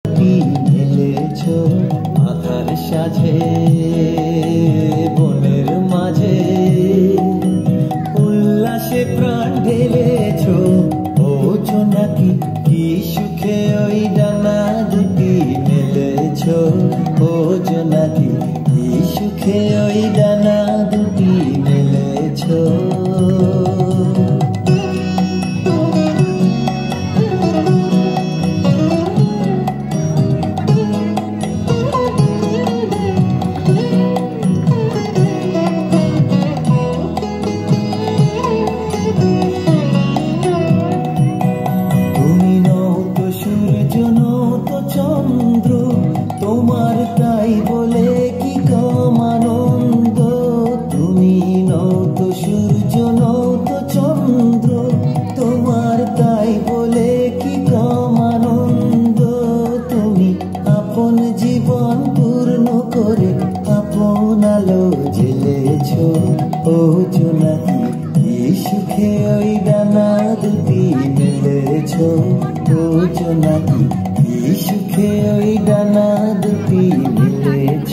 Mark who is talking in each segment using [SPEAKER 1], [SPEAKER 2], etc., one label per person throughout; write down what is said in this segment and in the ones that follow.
[SPEAKER 1] ঢেলেছ আধার সাজে বনের মাঝে উল্লাসে প্রাণ ঢেলেছ ও জোনাকি কি সুখে ওই ডানা দুটি মেলেছ ও জোনাকি কি সুখে ওই ডানা দুটি মেলেছ চন্দ্র তোমার তাই বলে কি কম আনন্দ তুমি নও তো সূর্য নও তো চন্দ্র তোমার তাই বলে কি কম আনন্দ তুমি আপন জীবন পূর্ণ করে আপন আলো জ্বেলেছ ও জোনাকি কি সুখে ওই ডানা দুটি মেলেছ ও জোনাকি সুখে ওই ডানা দুটি মেলেছ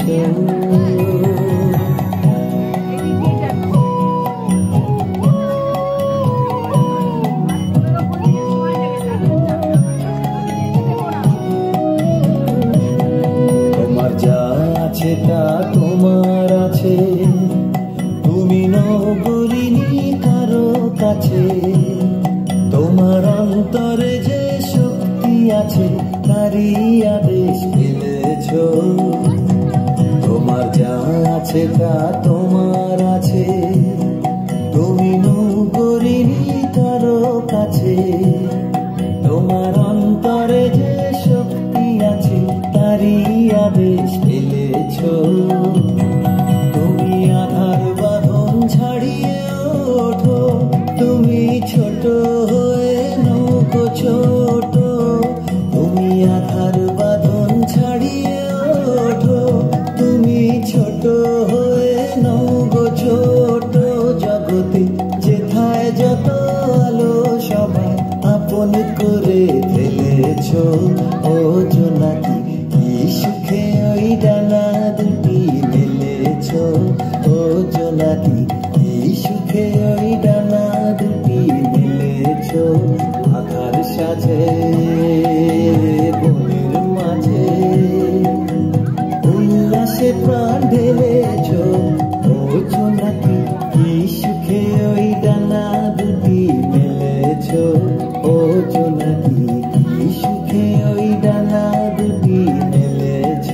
[SPEAKER 1] তোমার যা আছে তা তোমার আছে তুমি নগরিনী কারো কাছে তোমার অন্তরে যে শক্তি আছে তারি আদেশ দিলেছ তোমার যা আছে তা তোমার আছে তুমি নগরিনী কারো কাছে তোমার অন্তরে যে শক্তি আছে তারি আদেশ দিলেছ তুমি আধার বাঁধন ছাড়িয়ে ওঠো তুমি ছোট হয়ে নৌকো ছোট তুমি আধার বাঁধন ছাড়িয়ে ওঠো তুমি ছোট হয়ে নৌকো ছোট জগতে যেথায় যত আলো সবাই আপন করে ফেলেছ ও জোনাকি কি সুখে ওই ডানা দুটি মেলেছ ও জোনাকি কি সুখে ওই ডানা দুটি মেলেছ আধার সাজে বনের মাঝে উল্লাসে প্রাণ ঢেলেছ ও জোনাকি কি সুখে ওই ডানা দুটি মেলেছ ও জোনাকি কি সুখে ওই ডানা দুটি মেলেছ